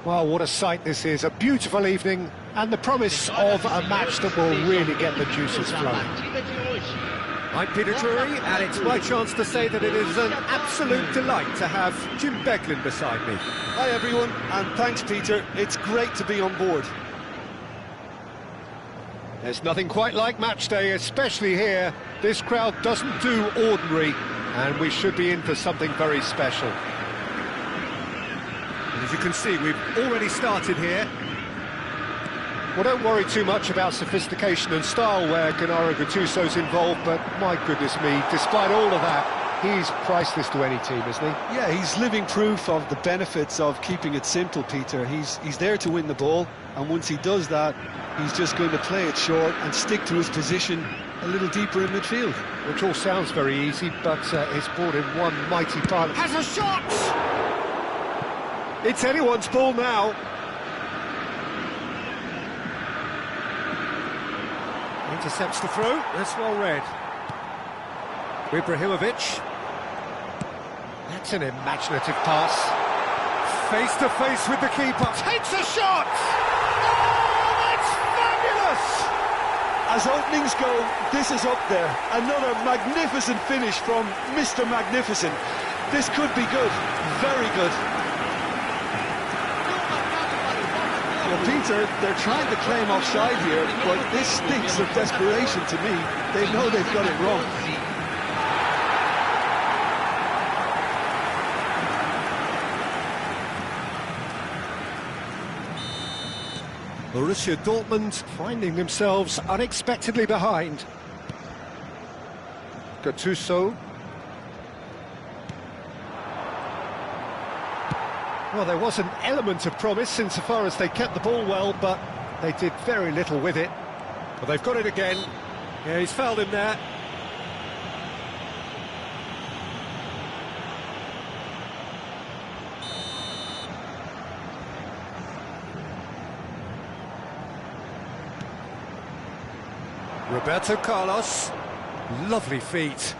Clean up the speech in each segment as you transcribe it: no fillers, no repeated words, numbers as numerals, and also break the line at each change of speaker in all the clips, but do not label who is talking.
Well, what a sight this is. A beautiful evening and the promise of a match that will really get the juices flowing.
I'm Peter Drury, and it's my chance to say that it is an absolute delight to have Jim Beglin beside me.
Hi everyone, and thanks Peter. It's great to be on board.
There's nothing quite like match day, especially here. This crowd doesn't do ordinary, and we should be in for something very special.
As you can see, we've already started here.
Well, don't worry too much about sophistication and style where Gennaro Gattuso's involved, but my goodness me, despite all of that, he's priceless to any team, isn't he?
Yeah, he's living proof of the benefits of keeping it simple, Peter. He's there to win the ball, and once he does that, he's just going to play it short and stick to his position a little deeper in midfield.
Which all sounds very easy, but it's brought in one mighty pilot.
Has a shot!
It's anyone's ball now.
Intercepts the throw. That's well read. Ibrahimovic.
That's an imaginative pass.
Face to face with the keeper. Takes a shot! Oh, that's fabulous!
As openings go, this is up there. Another magnificent finish from Mr. Magnificent. This could be good. Very good. Well, Peter, they're trying to claim offside here, but this stinks of desperation to me. They know they've got it wrong.
Borussia Dortmund finding themselves unexpectedly behind. Gattuso. Well, there was an element of promise insofar as they kept the ball well, but they did very little with it.
Well, they've got it again. Yeah, he's fouled him there. Roberto Carlos. Lovely feet.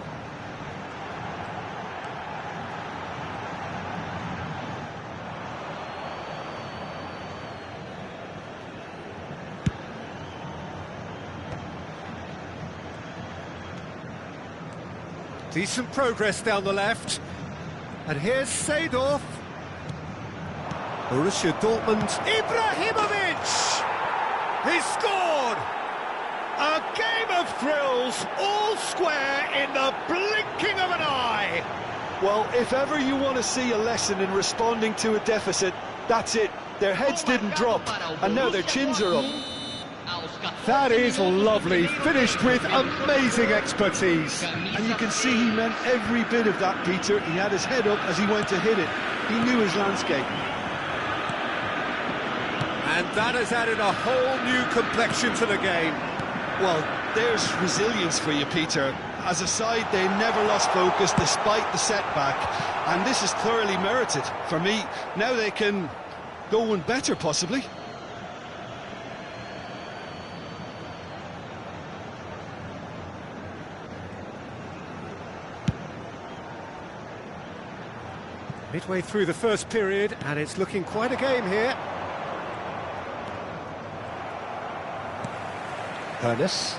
Decent progress down the left. And here's Seedorf. Borussia Dortmund. Ibrahimovic! He scored! A game of thrills, all square in the blinking of an eye.
Well, if ever you want to see a lesson in responding to a deficit, that's it. Their heads didn't drop, and now their chins are up.
That is lovely, finished with amazing expertise.
And you can see he meant every bit of that, Peter. He had his head up as he went to hit it. He knew his landscape.
And that has added a whole new complexion to the game.
Well, there's resilience for you, Peter. As a side, they never lost focus despite the setback. And this is thoroughly merited. For me, now they can go one better, possibly.
Midway through the first period, and it's looking quite a game here.
Hoeneß.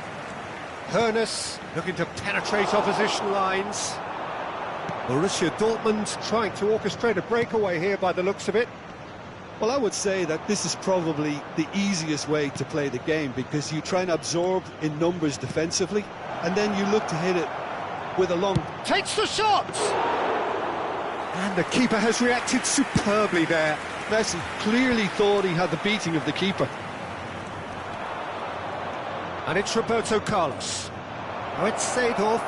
Hoeneß looking to penetrate opposition lines. Borussia Dortmund trying to orchestrate a breakaway here by the looks of it.
Well, I would say that this is probably the easiest way to play the game, because you try and absorb in numbers defensively, and then you look to hit it with a long...
Takes the shot! And the keeper has reacted superbly there.
Messi clearly thought he had the beating of the keeper.
And it's Roberto Carlos. Now it's Seedorf.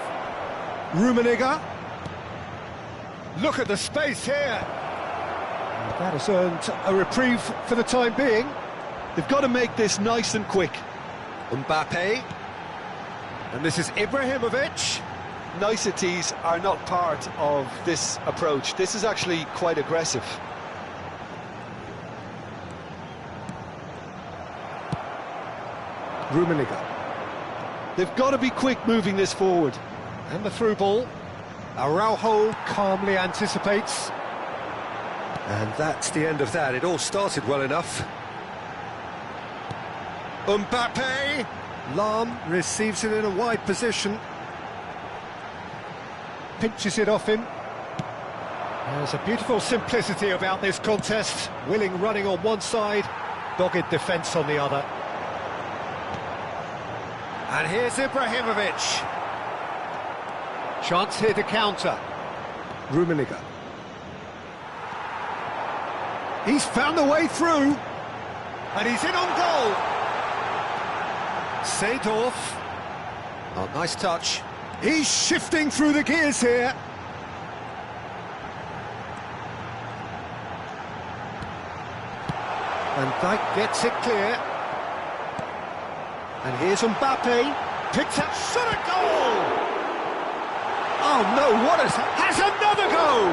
Rummenigge. Look at the space here. And that has earned a reprieve for the time being.
They've got to make this nice and quick.
Mbappe. And this is Ibrahimovic.
Niceties are not part of this approach. This is actually quite aggressive.
Rummenigge.
They've got to be quick moving this forward.
And the through ball. Araujo calmly anticipates. And that's the end of that. It all started well enough. Mbappe! Lahm receives it in a wide position. Pinches it off him. There's a beautiful simplicity about this contest. Willing running on one side, dogged defence on the other. And here's Ibrahimovic. Chance here to counter. Rummenigge. He's found the way through. And he's in on goal. Seedorf. Oh, nice touch. He's shifting through the gears here. And Dijk gets it clear. And here's Mbappe. Picks up, shot a goal! Oh no, what has another goal!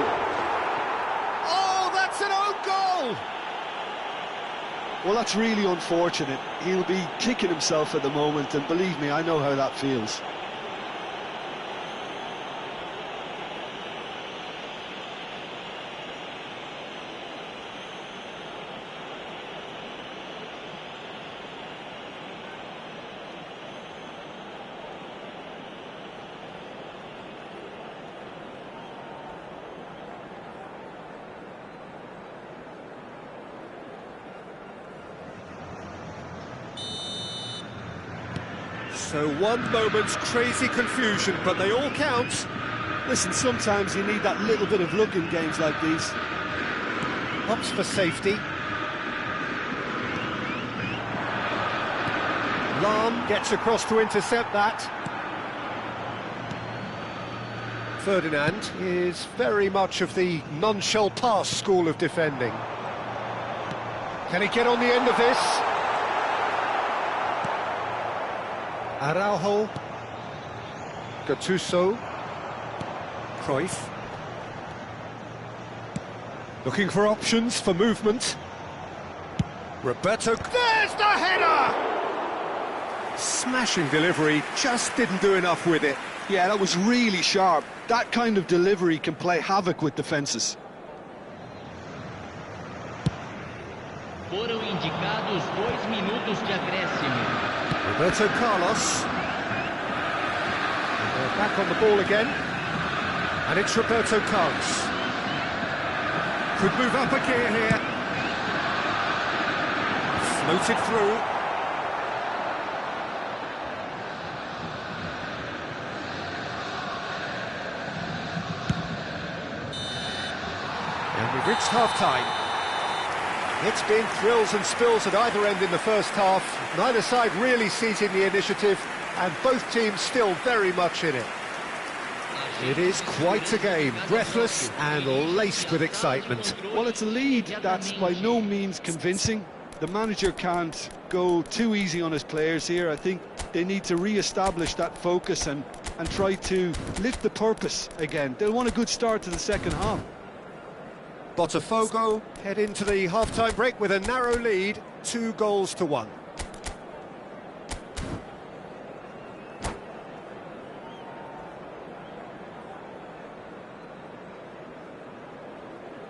Oh, that's an own goal!
Well, that's really unfortunate. He'll be kicking himself at the moment, and believe me, I know how that feels.
So one moment's crazy confusion, but they all count.
Listen, sometimes you need that little bit of luck in games like these.
Opts for safety. Lahm gets across to intercept that. Ferdinand is very much of the none-shall-pass school of defending. Can he get on the end of this? Araujo, Gattuso, Cruyff, looking for options for movement. Roberto, there's the header! Smashing delivery, just didn't do enough with it.
Yeah, that was really sharp. That kind of delivery can play havoc with defences.
Foram indicados 2 minutos de acréscimo.
Roberto Carlos. And they're back on the ball again. And it's Roberto Carlos. Could move up a gear here. Floated through. And we've reached half-time. It's been thrills and spills at either end in the first half. Neither side really seizing the initiative, and both teams still very much in it. It is quite a game, breathless and laced with excitement.
Well, it's a lead that's by no means convincing. The manager can't go too easy on his players here. I think they need to re-establish that focus and try to lift the purpose again. They'll want a good start to the second half.
Botafogo head into the half-time break with a narrow lead, 2-1.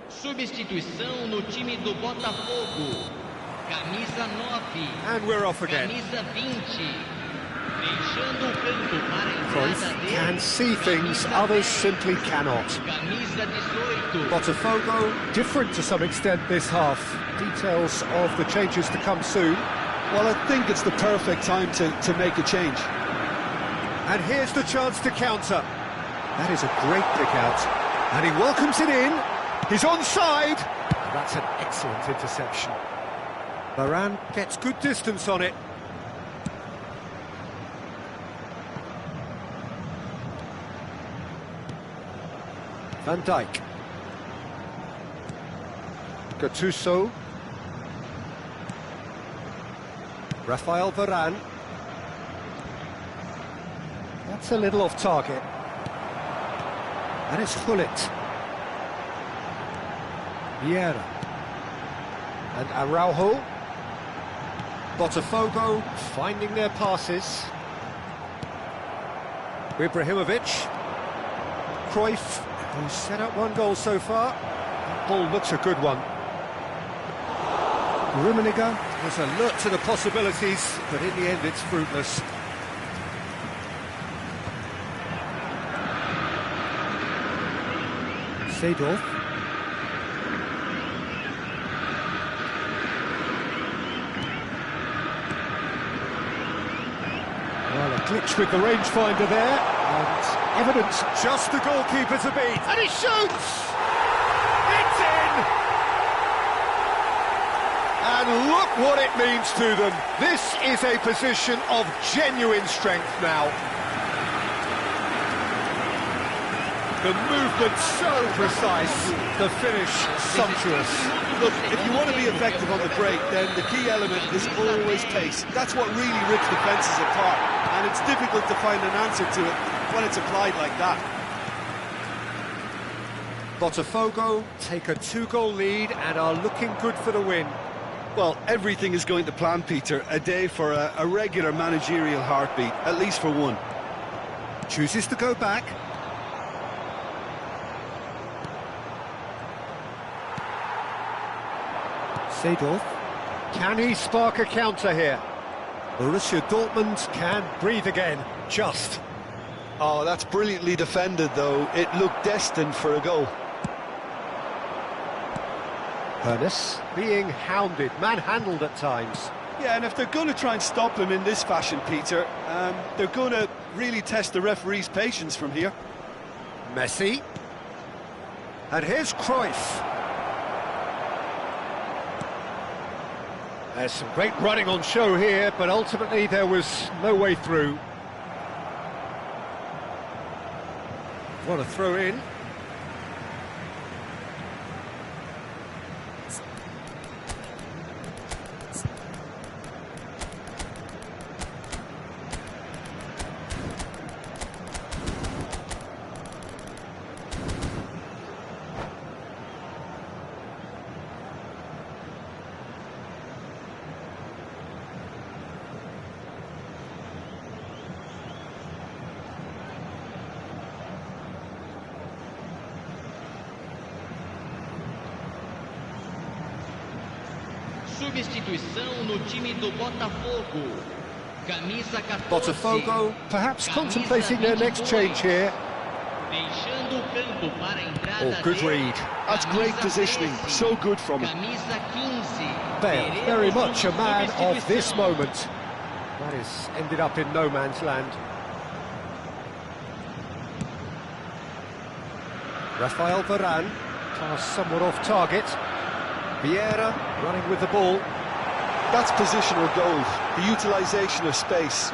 Substituição no time do Botafogo. Camisa 9.
And we're off again.
Camisa 20. Deixando o campo para a
Cruyff
entrada dele.
can see things others simply cannot.
Camisa 18.
Botafogo different to some extent this half. Details of the changes to come soon.
Well, I think it's the perfect time to make a change.
And here's the chance to counter. That is a great pick out. And he welcomes it in. He's onside. That's an excellent interception. Varane gets good distance on it. Van Dijk. Gattuso. Rafael Varane. That's a little off target. And it's Gullit. Vieira. And Araujo. Botafogo finding their passes. Ibrahimovic. Cruyff, who's set up one goal so far. That ball looks a good one. Rummenigge was alert to the possibilities, but in the end it's fruitless. Seedorf. Well, a glitch with the rangefinder there, and evidence just the goalkeeper to beat. And he shoots! It's in! And look what it means to them. This is a position of genuine strength now. The movement so precise, the finish sumptuous.
Look, if you want to be effective on the break, then the key element is always pace. That's what really rips defences apart, and it's difficult to find an answer to it when it's applied like that.
Botafogo take a 2-goal lead and are looking good for the win.
Well, everything is going to plan, Peter. A day for a regular managerial heartbeat, at least for one.
Chooses to go back. Seedorf. Can he spark a counter here? Borussia Dortmund can breathe again, just.
Oh, that's brilliantly defended, though. It looked destined for a goal.
Hoeneß being hounded, manhandled at times.
Yeah, and if they're going to try and stop him in this fashion, Peter, they're going to really test the referee's patience from here.
Messi. And here's Cruyff. There's some great running on show here, but ultimately there was no way through. What a throw in.
Substituição no time do Botafogo. Camisa 14.
Botafogo perhaps contemplating their next change here.
Deixando o campo para a entrada
Oh, good read.
That's great positioning. So good from him.
Camisa 15.
Bale, very much a man of this moment. That is ended up in no man's land. Rafael Varane, pass somewhat off target. Vieira running with the ball.
That's positional gold, the utilisation of space.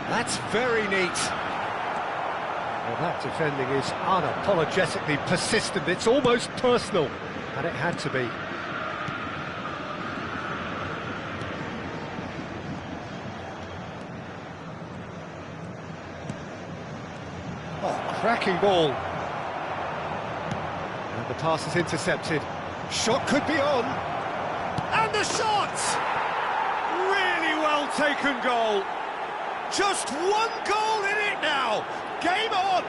That's very neat. Well, that defending is unapologetically persistent. It's almost personal, and it had to be. Oh, cracking ball. And the pass is intercepted. Shot could be on. And the shot! Really well taken goal. Just one goal in it now. Game on.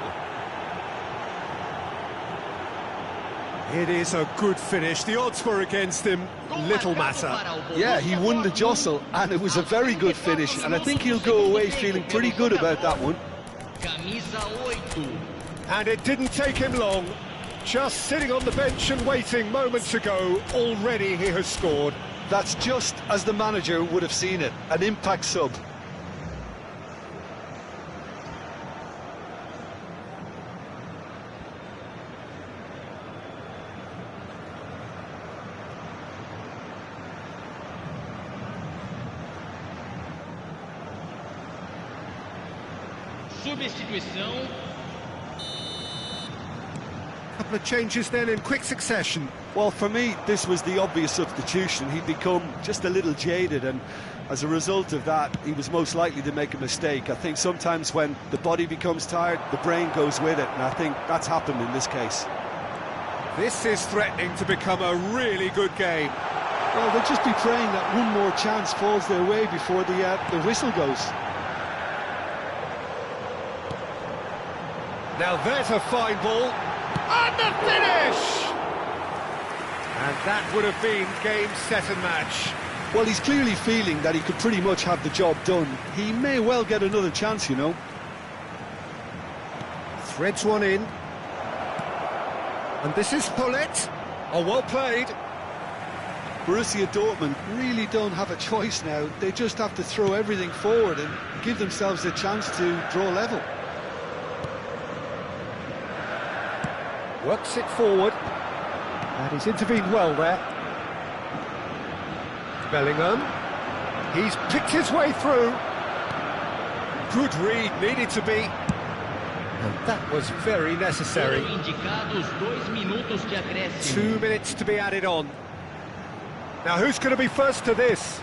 It is a good finish. The odds were against him. Little matter.
Yeah, he won the jostle, and it was a very good finish, and I think he'll go away feeling pretty good about that one.
Camisa 8.
And it didn't take him long. Just sitting on the bench and waiting moments ago, already he has scored.
That's just as the manager would have seen it, an impact sub.
Substituição.
Couple of changes then in quick succession.
Well, for me, this was the obvious substitution. He'd become just a little jaded, and as a result of that, he was most likely to make a mistake. I think sometimes when the body becomes tired, the brain goes with it, and I think that's happened in this case.
This is threatening to become a really good game.
Well, they'll just be praying that one more chance falls their way before the whistle goes.
Now there's a fine ball. And the finish! And that would have been game, set and match.
Well, he's clearly feeling that he could pretty much have the job done. He may well get another chance, you know.
Threads one in. And this is Pullet. Oh, well played.
Borussia Dortmund really don't have a choice now. They just have to throw everything forward and give themselves a chance to draw level.
Works it forward. And he's intervened well there. Bellingham. He's picked his way through. Good read, needed to be. And that was very necessary.
Foram indicados 2 minutos de acréscimo.
2 minutes to be added on. Now who's going to be first to this?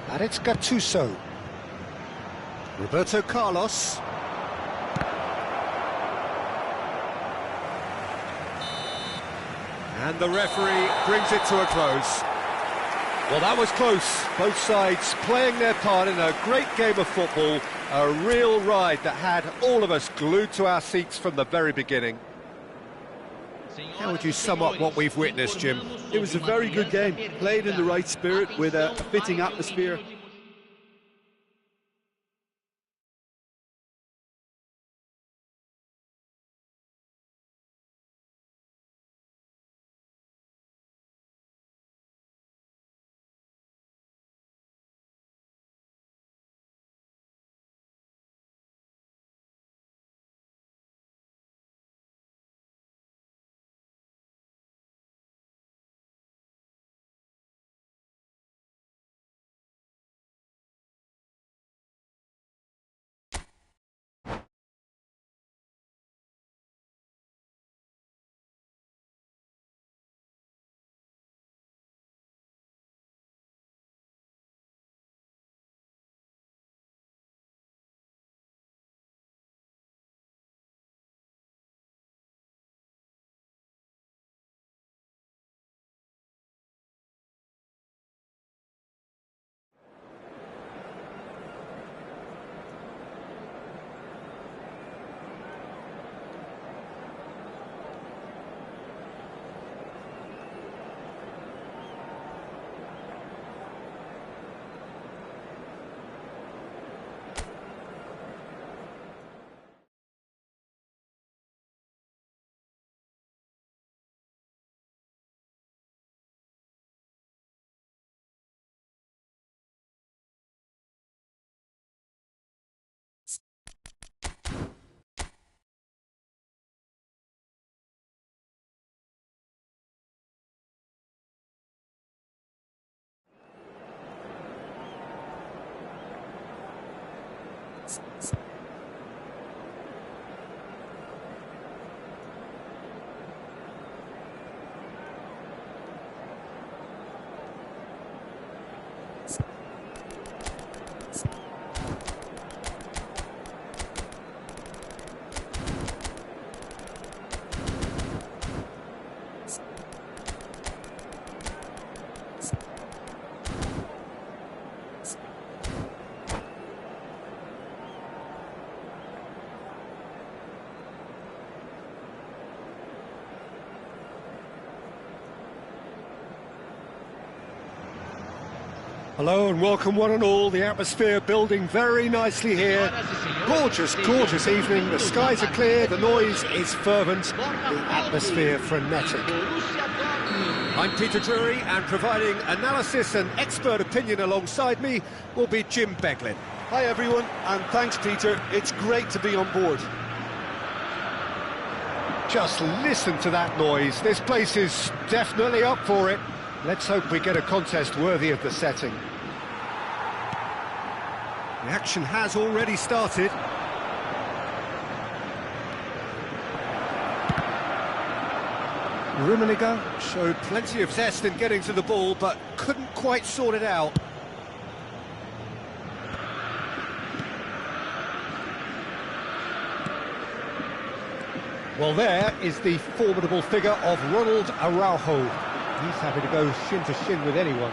And it's Gattuso. Roberto Carlos. And the referee brings it to a close. Well, that was close. Both sides playing their part in a great game of football. A real ride that had all of us glued to our seats from the very beginning. How would you sum up what we've witnessed, Jim?
It was a very good game, played in the right spirit with a fitting atmosphere.
Hello and welcome one and all. The atmosphere building very nicely here. Gorgeous, gorgeous evening. The skies are clear, the noise is fervent, the atmosphere frenetic. I'm Peter Drury, and providing analysis and expert opinion alongside me will be Jim Beglin.
Hi everyone, and thanks Peter, it's great to be on board.
Just listen to that noise. This place is definitely up for it. Let's hope we get a contest worthy of the setting. The action has already started. Rummenigge showed plenty of zest in getting to the ball, but couldn't quite sort it out. Well, there is the formidable figure of Ronald Araujo. He's happy to go shin to shin with anyone.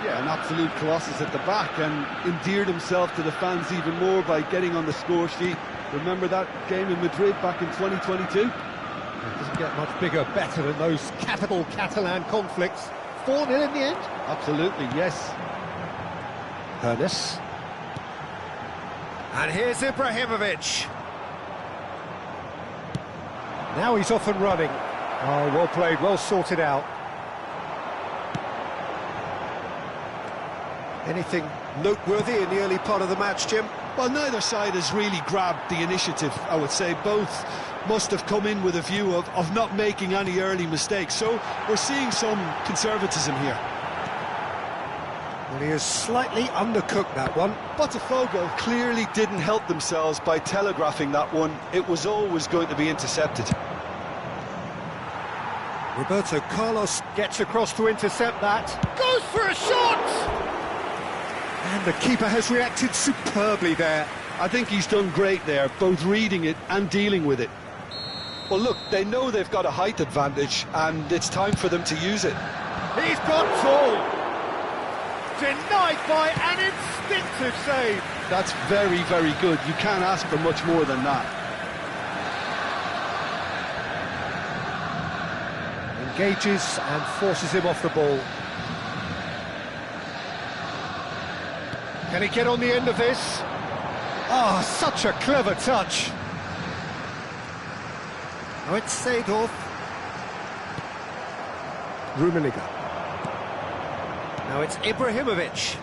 Yeah, an absolute colossus at the back, and endeared himself to the fans even more by getting on the score sheet. Remember that game in Madrid back in 2022?
It doesn't get much bigger, better than those capital Catalan conflicts. 4-0 in the end?
Absolutely, yes.
Hernes. And here's Ibrahimovic. Now he's off and running. Oh, well played, well sorted out. Anything noteworthy in the early part of the match, Jim?
Well, neither side has really grabbed the initiative, I would say. Both must have come in with a view of not making any early mistakes. So we're seeing some conservatism here.
Well, he has slightly undercooked that one.
Botafogo clearly didn't help themselves by telegraphing that one. It was always going to be intercepted.
Roberto Carlos gets across to intercept that.
Goes for a shot!
And the keeper has reacted superbly there.
I think he's done great there, both reading it and dealing with it. Well, look, they know they've got a height advantage, and it's time for them to use it.
He's got tall! Denied by an instinctive save.
That's very, very good. You can't ask for much more than that.
Engages and forces him off the ball. Can he get on the end of this? Ah, such a clever touch. Now it's Seedorf. Rummenigge. Now it's Ibrahimovic.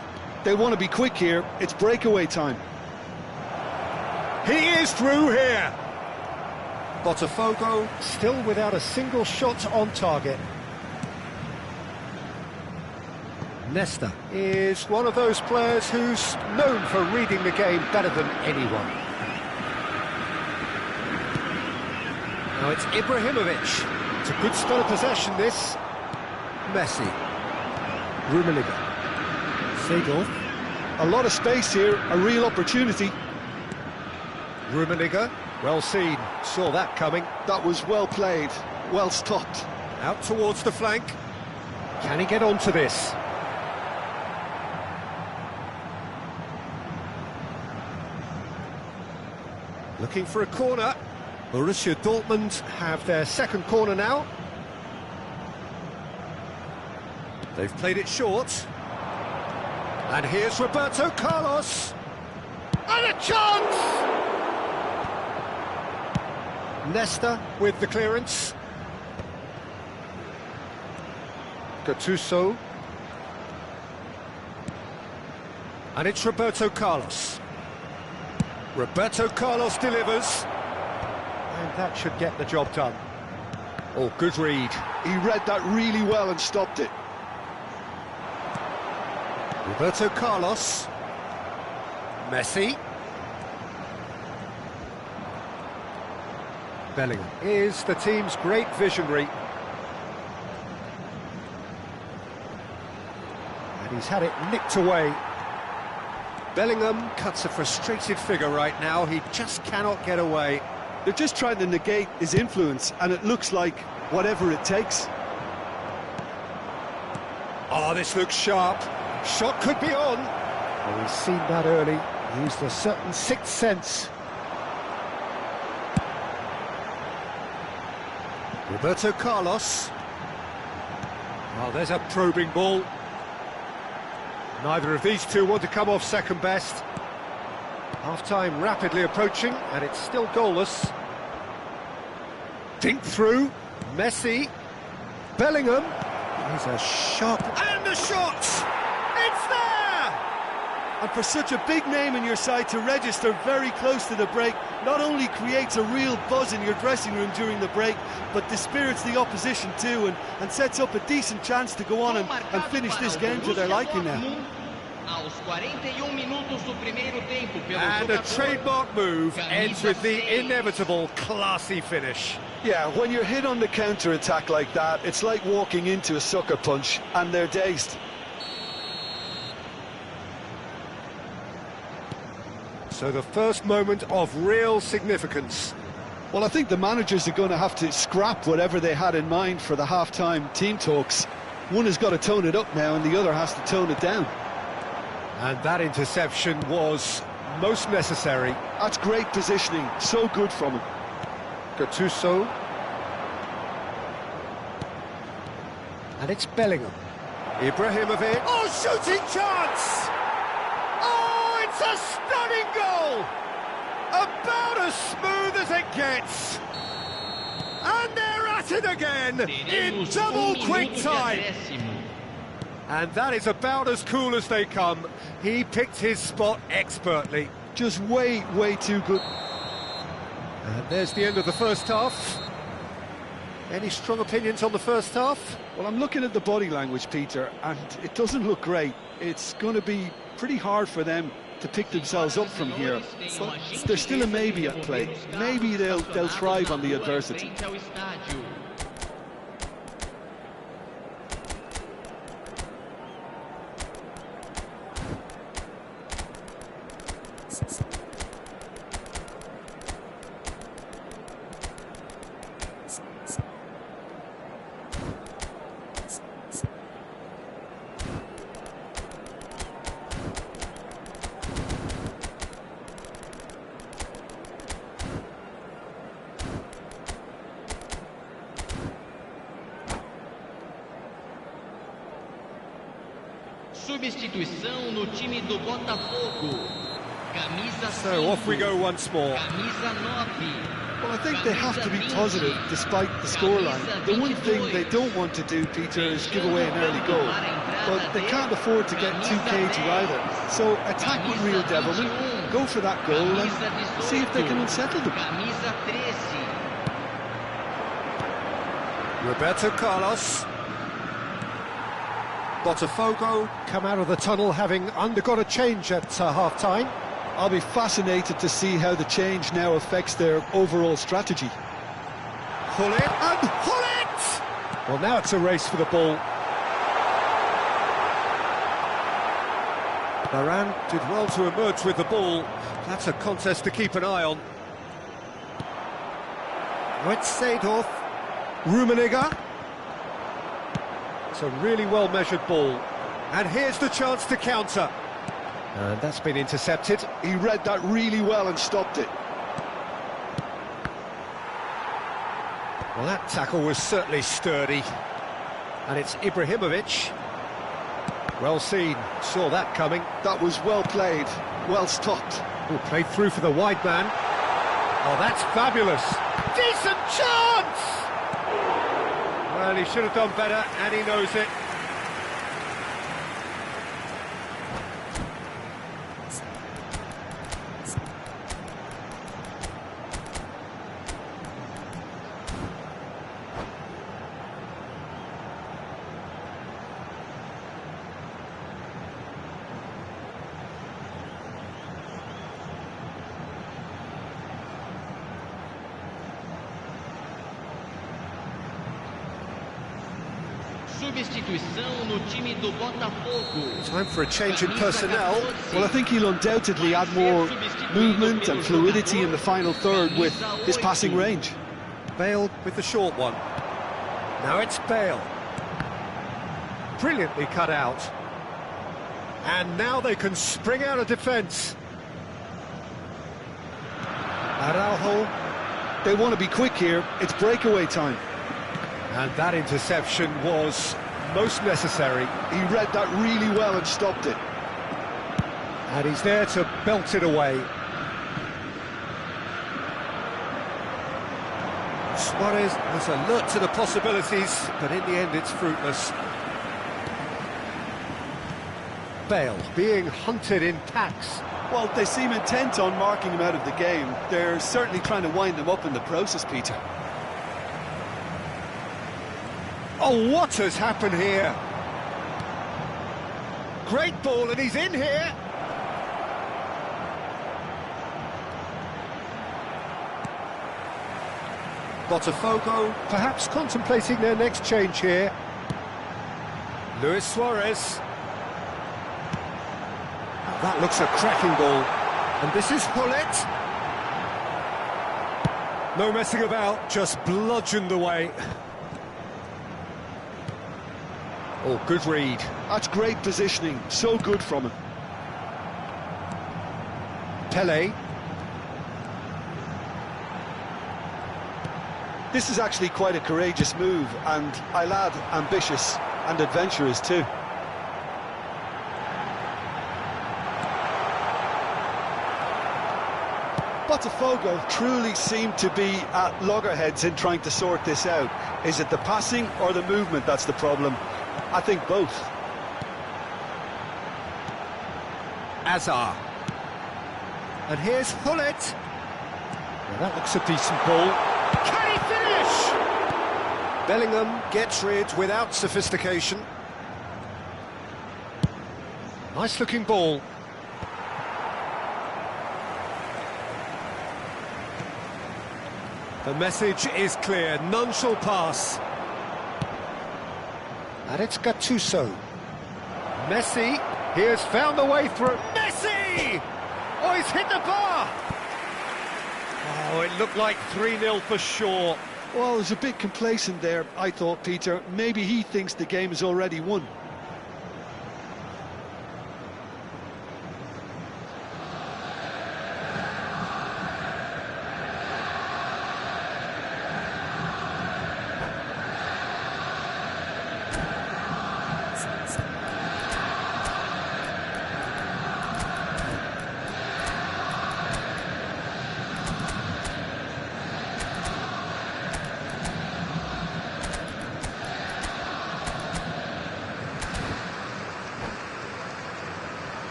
They want to be quick here. It's breakaway time.
He is through here. Botafogo still without a single shot on target. Nesta is one of those players who's known for reading the game better than anyone. Now it's Ibrahimovic. It's a good spell of possession, this. Messi. Rummenigge. Seedorf.
A lot of space here, a real opportunity.
Rummenigge. Well seen. Saw that coming.
That was well played, well stopped.
Out towards the flank. Can he get onto this? Looking for a corner. Borussia Dortmund have their second corner now. They've played it short. And here's Roberto Carlos.
And a chance!
Nesta with the clearance. Gattuso. And it's Roberto Carlos. Roberto Carlos delivers. And that should get the job done. Oh, good read.
He read that really well and stopped it.
Roberto Carlos. Messi. Bellingham is the team's great visionary. And he's had it nicked away. Bellingham cuts a frustrated figure right now. He just cannot get away.
They're just trying to negate his influence, and it looks like whatever it takes.
Oh, this looks sharp. Shot could be on. Oh, he's seen that early. Used a certain sixth sense. Roberto Carlos. Oh, there's a probing ball. Neither of these two want to come off second best. Half-time rapidly approaching, and it's still goalless. Dink through, Messi, Bellingham. He's a sharp...
And the shot! It's there!
And for such a big name in your side to register very close to the break, not only creates a real buzz in your dressing room during the break, but dispirits the opposition too, and sets up a decent chance to go on and finish this game to their liking now.
And a trademark move ends with the inevitable classy finish.
Yeah, when you're hit on the counter-attack like that, it's like walking into a sucker punch, and they're dazed.
So the first moment of real significance.
Well, I think the managers are going to have to scrap whatever they had in mind for the half-time team talks. One has got to tone it up now, and the other has to tone it down.
And that interception was most necessary.
That's great positioning, so good from him.
Gattuso. And it's Bellingham. Ibrahimovic.
Oh, shooting chance! Oh, it's a stunning goal! About as smooth as it gets. And they're at it again in double quick time.
And that is about as cool as they come. He picked his spot expertly.
Just way, way too good.
And there's the end of the first half. Any strong opinions on the first half?
Well, I'm looking at the body language, Peter, and it doesn't look great. It's going to be pretty hard for them to pick themselves up from here. But there's still a maybe at play. Maybe they'll thrive on the adversity.
Substituição no time do Botafogo. Camisa 5.
So off we go once more.
Camisa 9.
Well, I think they have to be positive despite the scoreline. The one thing they don't want to do, Peter, is give away an early goal. But they can't afford to get too cagey either. So attack with real devilment, go for that goal and see if they can unsettle them.
Camisa 13.
Roberto Carlos. Botafogo come out of the tunnel having undergone a change at half-time.
I'll be fascinated to see how the change now affects their overall strategy.
Pull it and pull it! Well, now it's a race for the ball. Varane did well to emerge with the ball. That's a contest to keep an eye on. Seedorf. Rummenigge. It's a really well-measured ball. And here's the chance to counter. And that's been intercepted.
He read that really well and stopped it.
Well, that tackle was certainly sturdy. And it's Ibrahimovic. Well seen, saw that coming.
That was well played, well stopped.
Oh, played through for the wide man. Oh, that's fabulous.
Decent chance!
Well, he should have done better, and he knows it.
Substituição no time do Botafogo.
Time for a change in personnel.
Well, I think he'll undoubtedly add more movement and fluidity in the final third with his passing range.
Bale with the short one. Now it's Bale. Brilliantly cut out. And now they can spring out of defence. Araujo.
They want to be quick here, it's breakaway time.
And that interception was most necessary.
He read that really well and stopped it.
And he's there to belt it away. Suarez was alert to the possibilities, but in the end it's fruitless. Bale being hunted in packs.
Well, they seem intent on marking him out of the game. They're certainly trying to wind him up in the process, Peter.
Oh, what has happened here? Great ball, and he's in here. Botafogo perhaps contemplating their next change here. Luis Suarez. That looks a cracking ball. And this is Gullit. No messing about, just bludgeoned away. Oh, good read.
That's great positioning, so good from him.
Pele.
This is actually quite a courageous move, and I'll add, ambitious and adventurous too. Botafogo truly seem to be at loggerheads in trying to sort this out. Is it the passing or the movement that's the problem? I think both.
Azar. And here's Gullit. Well, that looks a decent ball. Can he finish? Bellingham gets rid without sophistication. Nice looking ball. The message is clear, none shall pass. And it's Gattuso. Messi, he has found a way through. Messi! Oh, he's hit the bar! Oh, it looked like 3-0 for sure.
Well, there's a bit complacent there, I thought, Peter. Maybe he thinks the game is already won.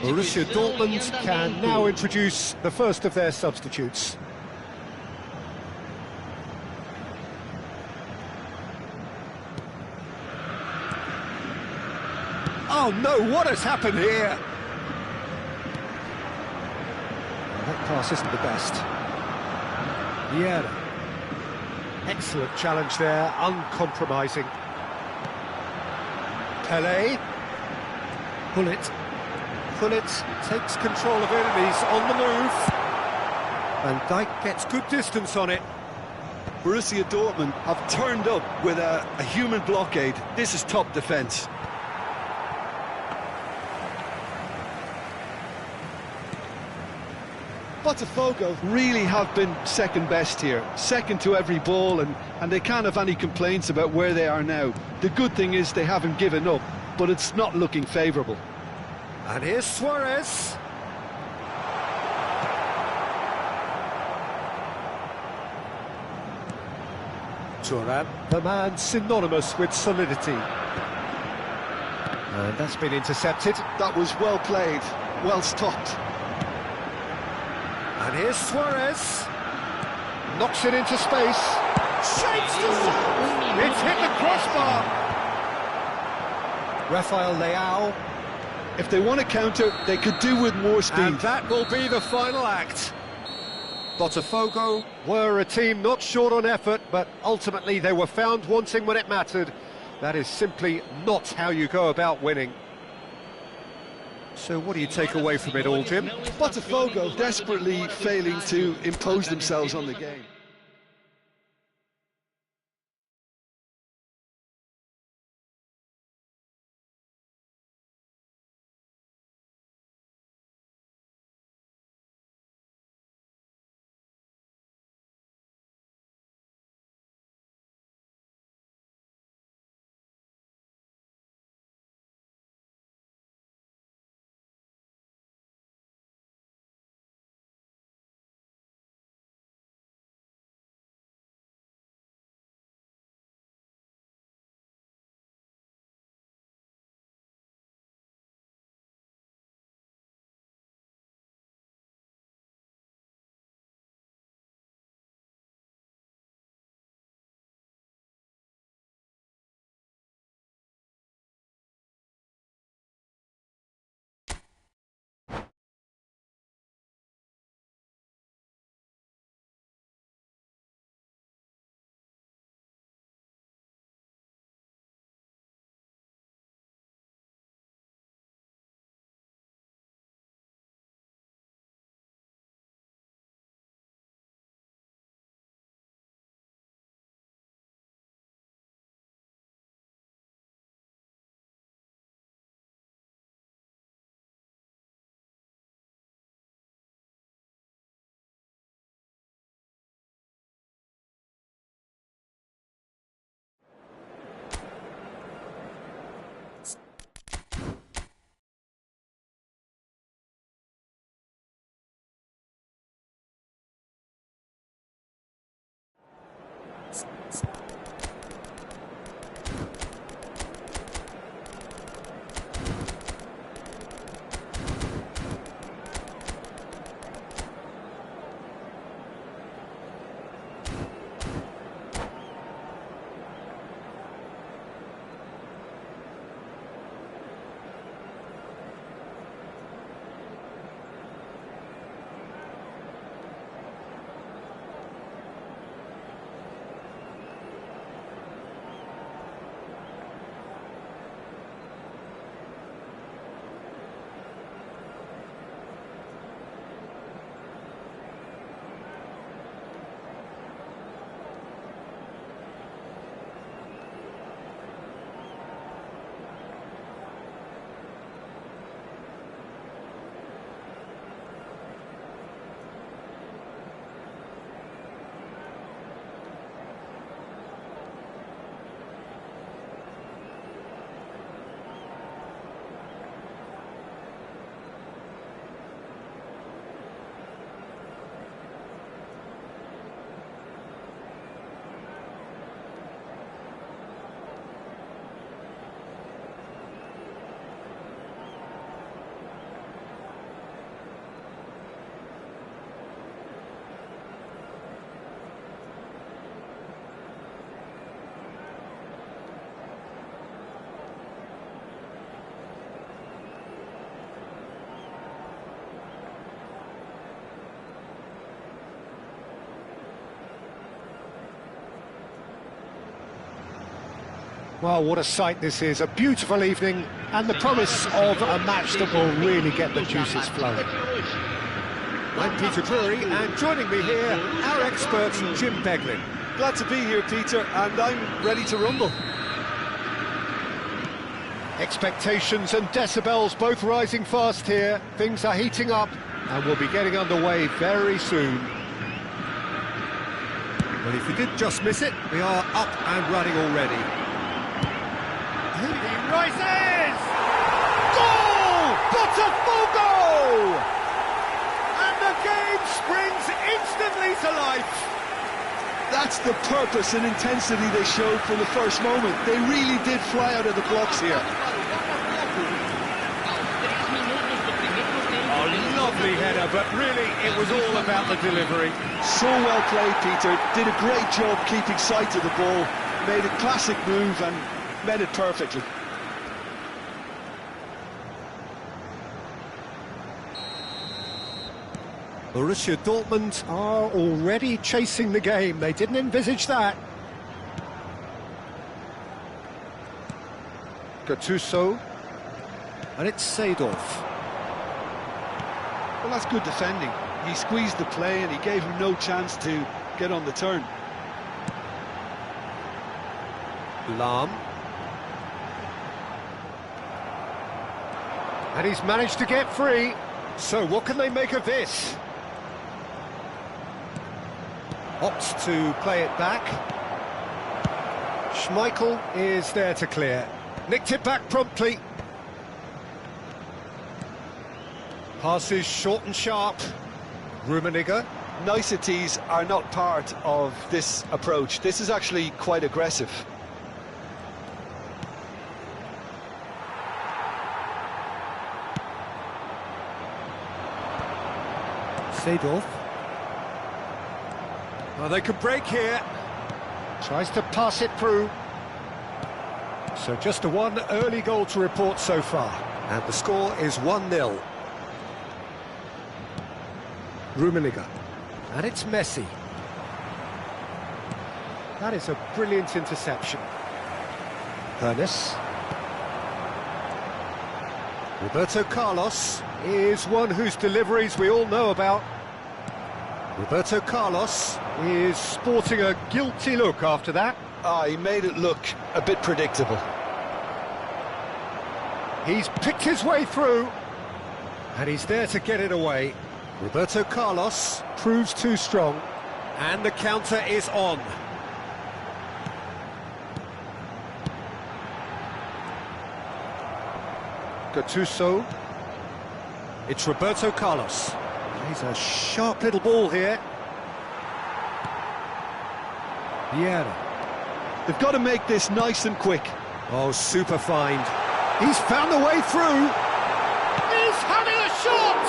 Borussia Dortmund can now introduce the first of their substitutes. Oh no, what has happened here? Well, that pass isn't the best. Yeah. Excellent challenge there, uncompromising. Pele. Gullit. Gullit takes control of it and he's on the move. Van Dijk gets good distance on it.
Borussia Dortmund have turned up with a human blockade. This is top defence. Botafogo really have been second best here, second to every ball, and they can't have any complaints about where they are now. The good thing is they haven't given up, but it's not looking favourable.
And here's Suarez. Thuram, the man synonymous with solidity. And that's been intercepted.
That was well played, well stopped.
And here's Suarez. Knocks it into space. Shapes the zone. It's hit the crossbar. Rafael Leao.
If they want to counter, they could do with more speed.
And that will be the final act. Botafogo were a team not short on effort, but ultimately they were found wanting when it mattered. That is simply not how you go about winning. So what do you take away from it all, Jim?
Botafogo desperately failing to impose themselves on the game.
Well, what a sight this is, a beautiful evening, and the promise of a match that will really get the juices flowing. I'm Peter Drury, and joining me here, our expert, Jim Beglin.
Glad to be here, Peter, and I'm ready to rumble.
Expectations and decibels both rising fast here. Things are heating up, and we'll be getting underway very soon. Well, if you did just miss it, we are up and running already.
He rises! Goal! Botafogo! And the game springs instantly to life.
That's the purpose and intensity they showed from the first moment. They really did fly out of the blocks here.
Oh, lovely header, but really it was all about the delivery.
So well played, Peter. Did a great job keeping sight of the ball. Made a classic move and met it perfectly.
Borussia Dortmund are already chasing the game. They didn't envisage that. Gattuso. And it's Seedorf.
that's good defending. He squeezed the play and he gave him no chance to get on the turn.
Lahm. And he's managed to get free. So what can they make of this? Opts to play it back. Schmeichel is there to clear. Nicked it back promptly. Passes short and sharp. Rummenigge.
Niceties are not part of this approach. This is actually quite aggressive.
Seedorf. Well, they could break here. Tries to pass it through. So just a one early goal to report so far. And the score is 1-0. Rummenigge. And it's Messi. That is a brilliant interception. Ernest. Roberto Carlos is one whose deliveries we all know about. Roberto Carlos is sporting a guilty look after that.
He made it look a bit predictable.
He's picked his way through, and he's there to get it away. Roberto Carlos proves too strong, and the counter is on. Gattuso. It's Roberto Carlos. He's a sharp little ball here. Vieira.
They've got to make this nice and quick.
Oh, super find. He's found the way through. He's having a shot!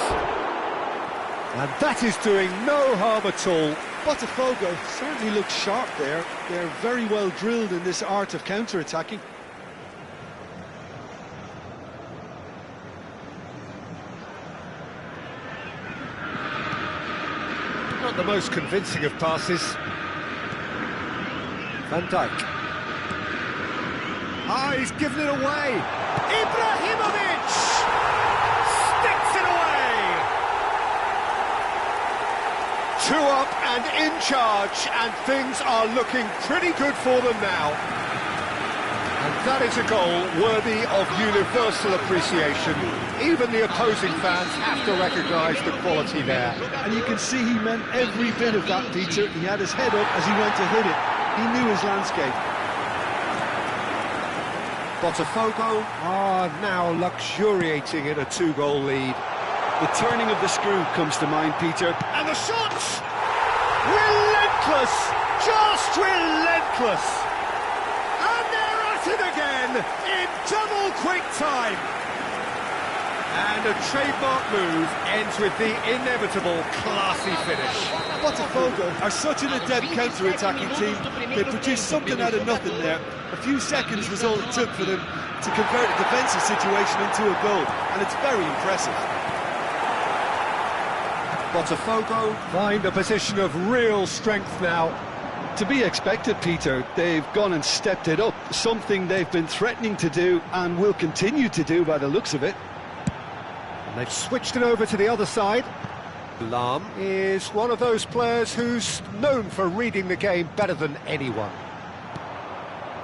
And that is doing no harm at all.
Botafogo certainly looks sharp there. They're very well drilled in this art of counter-attacking.
Not the most convincing of passes. Van Dijk. Ah, he's given it away. Ibrahimovic sticks it away. 2 up and in charge, and things are looking pretty good for them now. And that is a goal worthy of universal appreciation. Even the opposing fans have to recognise the quality there.
And you can see he meant every bit of that, Peter. He had his head up as he went to hit it. He knew his landscape.
Botafogo are now luxuriating in a 2-goal lead.
The turning of the screw comes to mind, Peter.
And the shot! Relentless! Just relentless! And they're at it again in double quick time. And a trademark move ends with the inevitable classy finish.
Botafogo are such an adept counter-attacking team. They produced something out of nothing there. A few seconds was all it took for them to convert a defensive situation into a goal, and it's very impressive.
Botafogo find a position of real strength now.
To be expected, Peter. They've gone and stepped it up, something they've been threatening to do and will continue to do by the looks of it.
And they've switched it over to the other side. Lahm is one of those players who's known for reading the game better than anyone.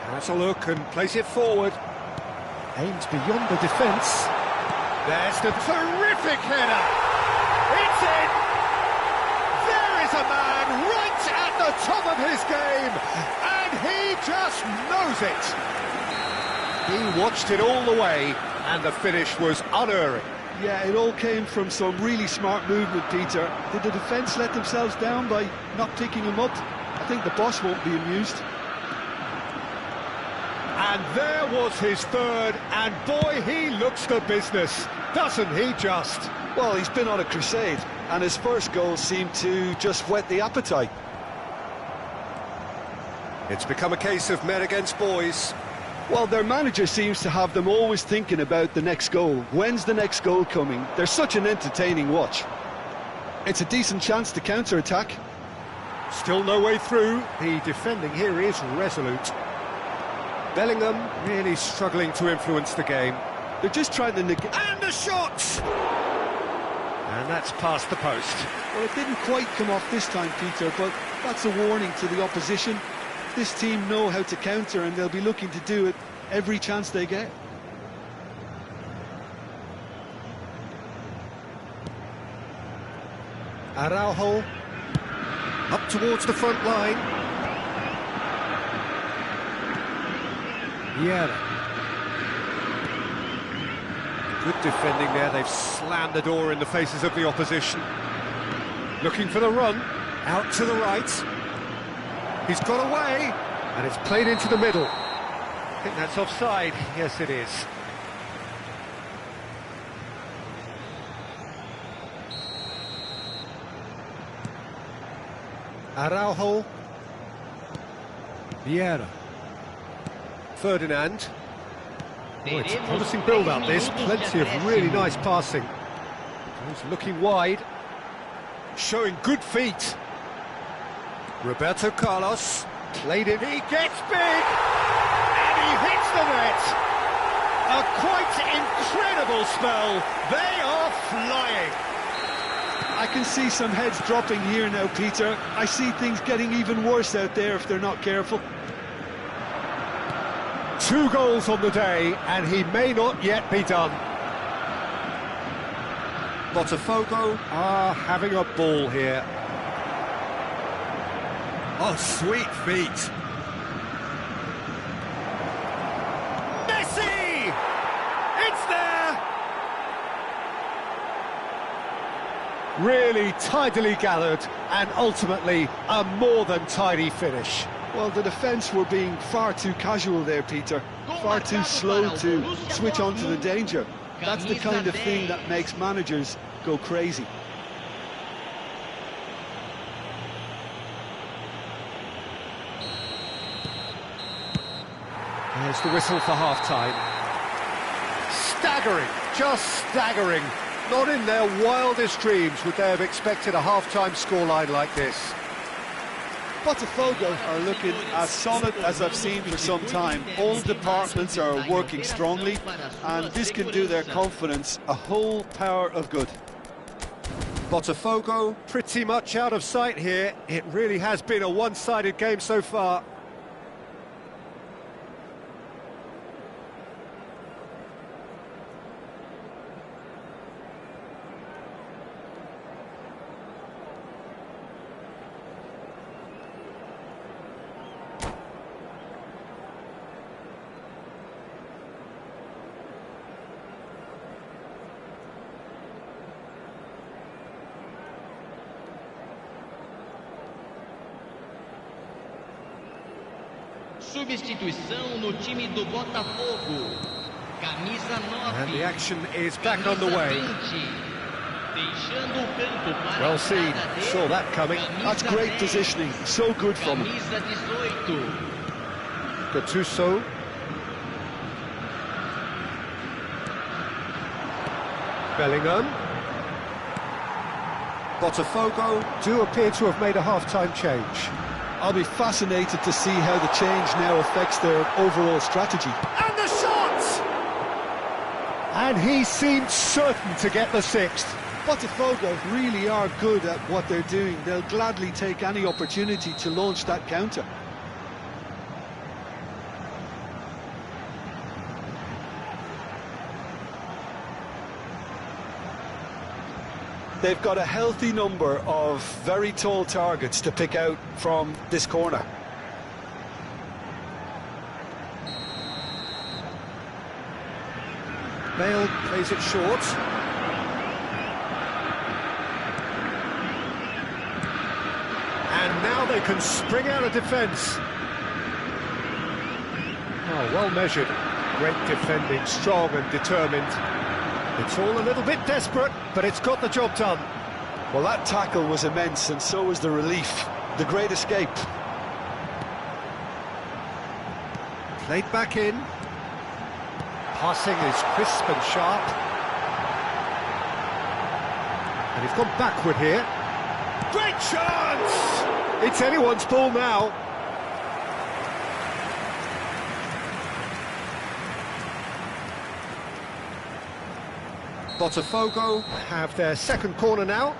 Has a look and plays it forward. Aims beyond the defence. There's the terrific header. It's in. There is a man right at the top of his game, and he just knows it. He watched it all the way, and the finish was unerring.
Yeah, it all came from some really smart movement, Peter. Did the defence let themselves down by not picking him up? I think the boss won't be amused.
And there was his third, and boy, he looks the business, doesn't he just?
Well, he's been on a crusade, and his first goal seemed to just whet the appetite.
It's become a case of men against boys.
Well, their manager seems to have them always thinking about the next goal. When's the next goal coming? They're such an entertaining watch. It's a decent chance to counter-attack.
Still no way through. The defending here is resolute. Bellingham really struggling to influence the game.
They're just trying to negate...
And a shot! And that's past the post.
Well, it didn't quite come off this time, Peter, but that's a warning to the opposition. This team know how to counter, and they'll be looking to do it every chance they get.
Araujo up towards the front line. Vieira. Good defending there. They've slammed the door in the faces of the opposition. Looking for the run. Out to the right. He's got away. And it's played into the middle. I think that's offside. Yes, it is. Araujo. Vieira. Ferdinand. Oh, it's a promising build-up, this. Plenty of really nice passing. He's looking wide. Showing good feet. Roberto Carlos. Played in. He gets big! And he hits the net! A quite incredible spell. They are flying.
I can see some heads dropping here now, Peter. I see things getting even worse out there if they're not careful.
2 goals on the day, and he may not yet be done. Botafogo are having a ball here. Oh, sweet feet. Messi! It's there! Really tidily gathered, and ultimately a more than tidy finish.
Well, the defence were being far too casual there, Peter. Far too slow to switch on to the danger. That's the kind of thing that makes managers go crazy.
There's the whistle for half-time. Staggering, just staggering. Not in their wildest dreams would they have expected a half-time scoreline like this.
Botafogo are looking as solid as I've seen for some time. All departments are working strongly, and this can do their confidence a whole power of good.
Botafogo pretty much out of sight here. It really has been a one-sided game so far.
Substituição no time do Botafogo. Camisa 9.
And the action is back on the way.
Deixando o campo para
well seen, saw that coming.
That's great positioning, so good from him.
Camisa 18.
Gattuso. Bellingham. Botafogo do appear to have made a half-time change.
I'll be fascinated to see how the change now affects their overall strategy.
And the shot! And he seemed certain to get the 6th.
Botafogo really are good at what they're doing. They'll gladly take any opportunity to launch that counter. They've got a healthy number of very tall targets to pick out from this corner.
Bale plays it short. And now they can spring out of defence. Oh, well measured. Great defending, strong and determined. It's all a little bit desperate, but it's got the job done.
Well, that tackle was immense, and so was the relief. The great escape.
Played back in. Passing is crisp and sharp. And he's gone backward here. Great chance! It's anyone's ball now. Botafogo have their second corner now.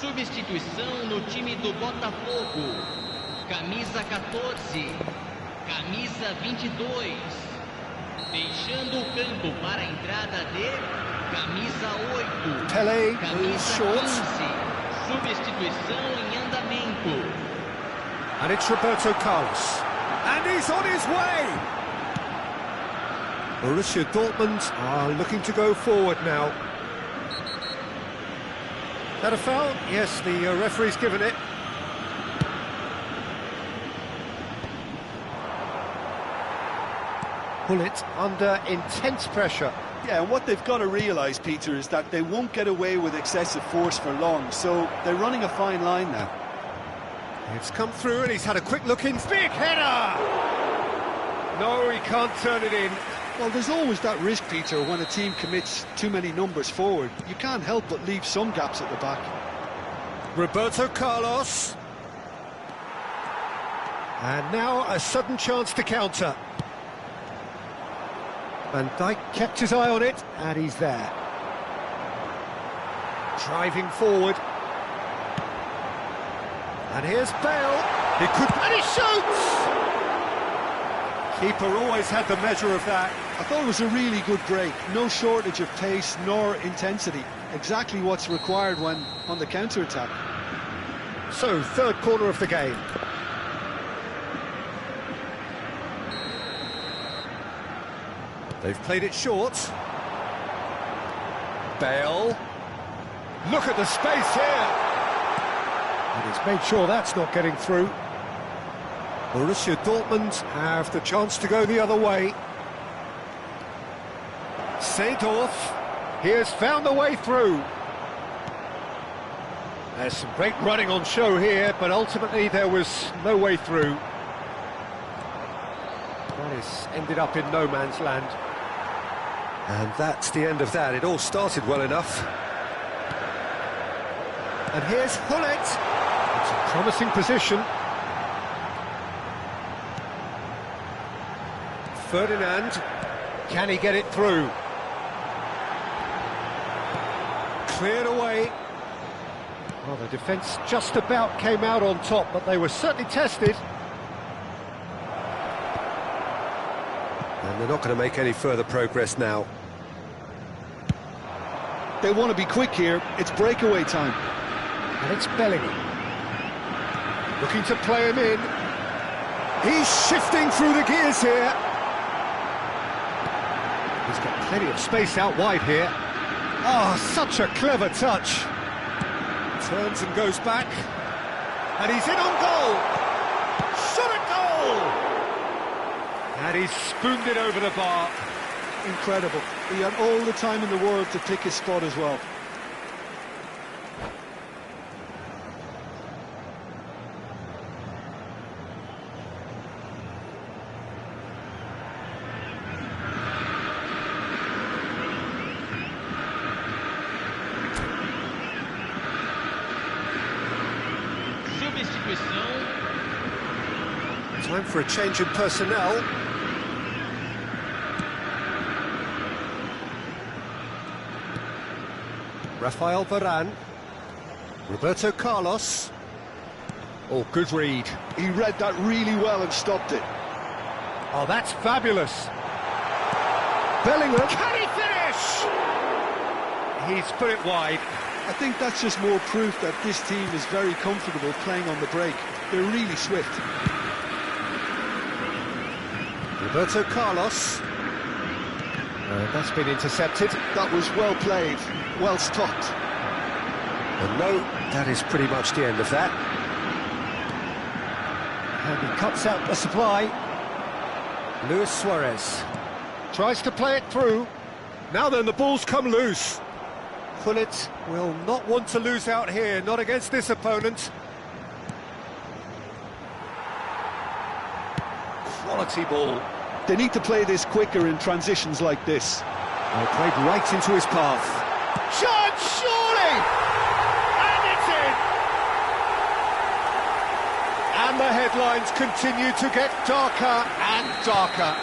Substituição no time do Botafogo. Camisa 14, camisa 22. Deixando o campo para a entrada de camisa 8.
Pelé
camisa
short.
15. Substituição em andamento.
And it's Roberto Carlos.
And he's on his way!
Borussia Dortmund are looking to go forward now. That a foul? Yes, the referee's given it. Gullit under intense pressure.
Yeah, and what they've got to realise, Peter, is that they won't get away with excessive force for long, so they're running a fine line now.
It's come through and he's had a quick look in. Big header! No, he can't turn it in.
Well, there's always that risk, Peter, when a team commits too many numbers forward. You can't help but leave some gaps at the back.
Roberto Carlos. And now a sudden chance to counter. Van Dijk kept his eye on it, and he's there. Driving forward. And here's Bale. He could... And he shoots! Keeper always had the measure of that.
I thought it was a really good break. No shortage of pace nor intensity. Exactly what's required when on the counter-attack.
So, third corner of the game. They've played it short. Bale. Look at the space here. And he's made sure that's not getting through. Borussia Dortmund have the chance to go the other way. Seedorf, he has found a way through. There's some great running on show here, but ultimately there was no way through. That has ended up in no man's land. And that's the end of that. It all started well enough. And here's Gullit. It's a promising position. Ferdinand, can he get it through? Cleared away. Well, the defence just about came out on top, but they were certainly tested. And they're not going to make any further progress now.
They want to be quick here. It's breakaway time.
And it's Bellingham. Looking to play him in. He's shifting through the gears here. He's got plenty of space out wide here. Oh, such a clever touch. Turns and goes back. And he's in on goal. Shot at goal! And he's spooned it over the bar.
Incredible. He had all the time in the world to pick his spot as well.
Time for a change in personnel. Rafael Varane. Roberto Carlos. Oh, good read.
He read that really well and stopped it.
Oh, that's fabulous. Bellingham.
Can he finish?
He's put it wide.
I think that's just more proof that this team is very comfortable playing on the break. They're really swift.
Roberto Carlos. That's been intercepted.
That was well played, well stopped.
And no, that is pretty much the end of that. And he cuts out the supply. Luis Suarez tries to play it through. Now then, the ball's come loose. Gullit will not want to lose out here, not against this opponent. Quality ball.
They need to play this quicker in transitions like this.
Well, played right into his path.
Chance, surely! And it's in!
And the headlines continue to get darker and darker.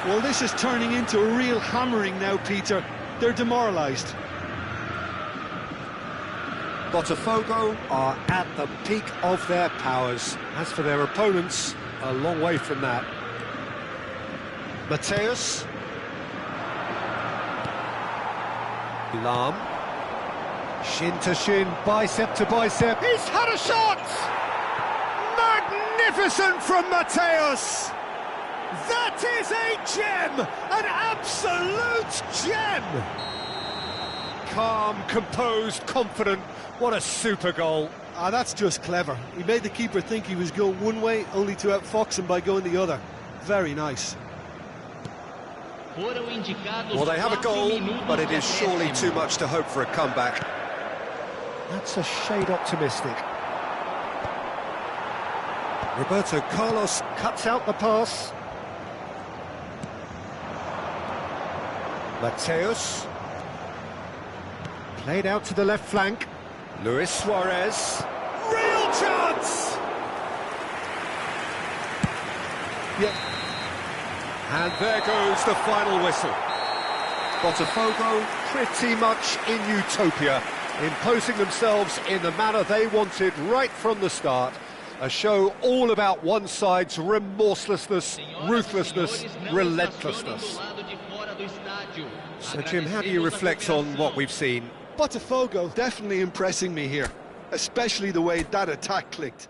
Well, this is turning into a real hammering now, Peter. They're demoralised.
Botafogo are at the peak of their powers. As for their opponents, a long way from that. Mateus. Lahm. Shin to shin, bicep to bicep.
He's had a shot! Magnificent from Mateus! That is a gem! An absolute gem!
Calm, composed, confident. What a super goal.
Ah, that's just clever. He made the keeper think he was going one way, only to outfox him by going the other. Very nice.
Well, they have a goal, but it is surely too much to hope for a comeback. That's a shade optimistic. Roberto Carlos cuts out the pass. Mateus. Played out to the left flank. Luis Suarez.
Real chance!
Yep. And there goes the final whistle. Botafogo pretty much in utopia, imposing themselves in the manner they wanted right from the start. A show all about one side's remorselessness, ruthlessness, relentlessness. So, Jim, how do you reflect on what we've seen?
Botafogo definitely impressing me here, especially the way that attack clicked.